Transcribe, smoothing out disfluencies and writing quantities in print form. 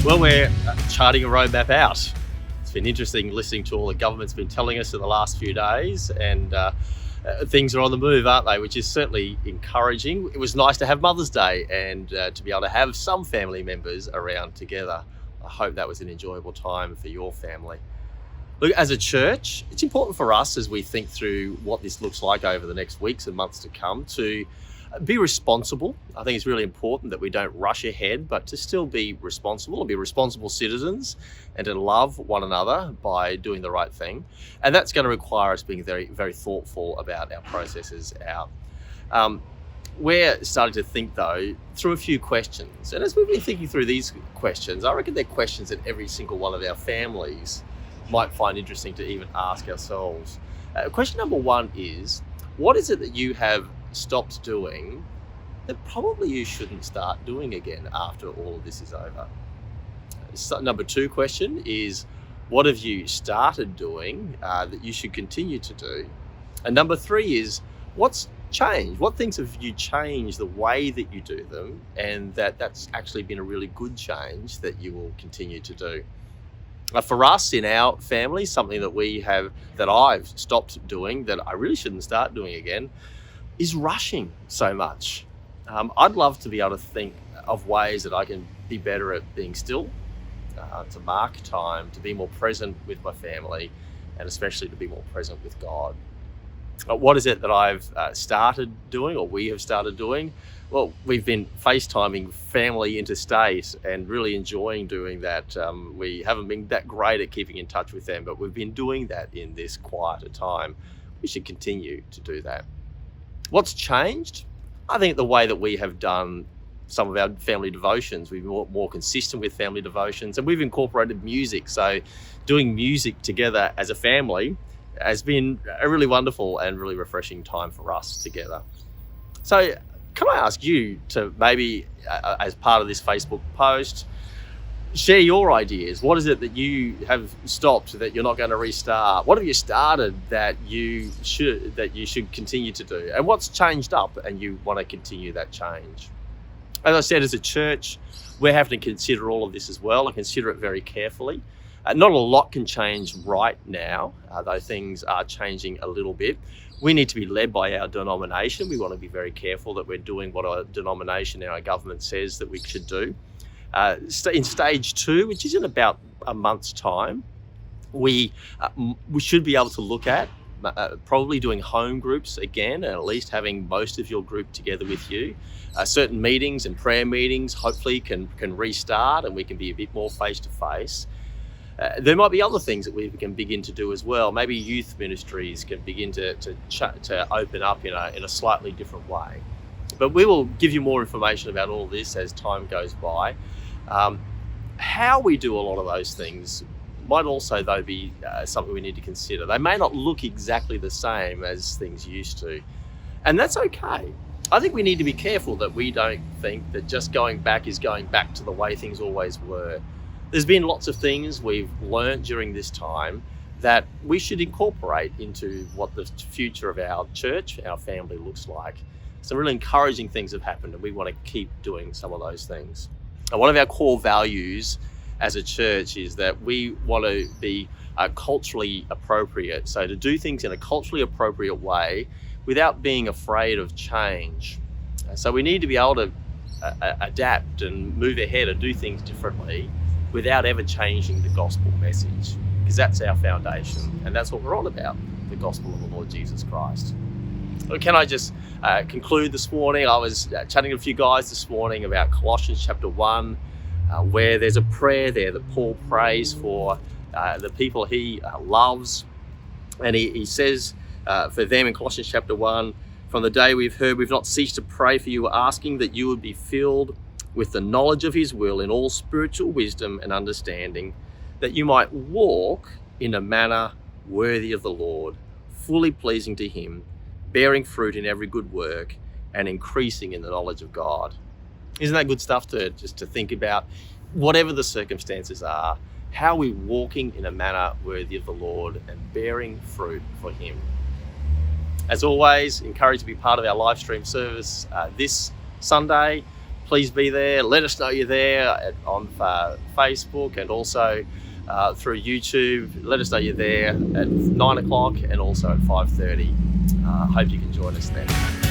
Well, we're charting a roadmap out. It's been interesting listening to all the government's been telling us in the last few days, and things are on the move, aren't they? Which is certainly encouraging. It was nice to have Mother's Day and to be able to have some family members around together. I hope that was an enjoyable time for your family. Look, as a church, it's important for us as we think through what this looks like over the next weeks and months to come to be responsible. I think it's really important that we don't rush ahead, but to still be responsible and be responsible citizens and to love one another by doing the right thing. And that's going to require us being very, very thoughtful about our processes out. We're starting to think, though, through a few questions. And as we've been thinking through these questions, I reckon they're questions that every single one of our families might find interesting to even ask ourselves. Question number one is, what is it that you have stopped doing that probably you shouldn't start doing again after all of this is over? So, number two question is, what have you started doing that you should continue to do? And number three is, what's changed? What things have you changed the way that you do them, and that's actually been a really good change that you will continue to do? For us in our family, something that I've stopped doing that I really shouldn't start doing again is rushing so much. I'd love to be able to think of ways that I can be better at being still, to mark time, to be more present with my family, and especially to be more present with God. What is it that I've started doing, or we have started doing? Well, we've been FaceTiming family interstate and really enjoying doing that. We haven't been that great at keeping in touch with them, but we've been doing that in this quieter time. We should continue to do that. What's changed? I think the way that we have done some of our family devotions. We've been more consistent with family devotions, and we've incorporated music. So doing music together as a family has been a really wonderful and really refreshing time for us together. So can I ask you to maybe, as part of this Facebook post, share your ideas? What is it that you have stopped that you're not going to restart? What have you started that you should continue to do? And what's changed up and you want to continue that change? As I said, as a church, we're having to consider all of this as well and consider it very carefully. Not a lot can change right now, though things are changing a little bit. We need to be led by our denomination. We want to be very careful that we're doing what our denomination and our government says that we should do. In stage two, which is in about a month's time, we should be able to look at probably doing home groups again, and at least having most of your group together with you. Certain meetings and prayer meetings hopefully can restart, and we can be a bit more face to face. There might be other things that we can begin to do as well. Maybe youth ministries can begin to open up in a slightly different way. But we will give you more information about all this as time goes by. How we do a lot of those things might also, though, be something we need to consider. They may not look exactly the same as things used to, and that's okay. I think we need to be careful that we don't think that just going back is going back to the way things always were. There's been lots of things we've learned during this time that we should incorporate into what the future of our church, our family looks like. Some really encouraging things have happened, and we want to keep doing some of those things. And one of our core values as a church is that we want to be culturally appropriate. So to do things in a culturally appropriate way without being afraid of change. So we need to be able to adapt and move ahead and do things differently without ever changing the gospel message, because that's our foundation and that's what we're all about, the gospel of the Lord Jesus Christ. Can I just conclude this morning? I was chatting to a few guys this morning about Colossians chapter 1, where there's a prayer there that Paul prays for the people he loves. And he says for them in Colossians chapter 1, from the day we've heard, we've not ceased to pray for you, asking that you would be filled with the knowledge of his will in all spiritual wisdom and understanding, that you might walk in a manner worthy of the Lord, fully pleasing to him, bearing fruit in every good work and increasing in the knowledge of God. Isn't that good stuff to think about? Whatever the circumstances are, how are we walking in a manner worthy of the Lord and bearing fruit for him? As always, encouraged to be part of our live stream service this Sunday. please be there. Let us know you're there on Facebook and also through YouTube. Let us know you're there at 9 o'clock and also at 5:30. Hope you can join us then.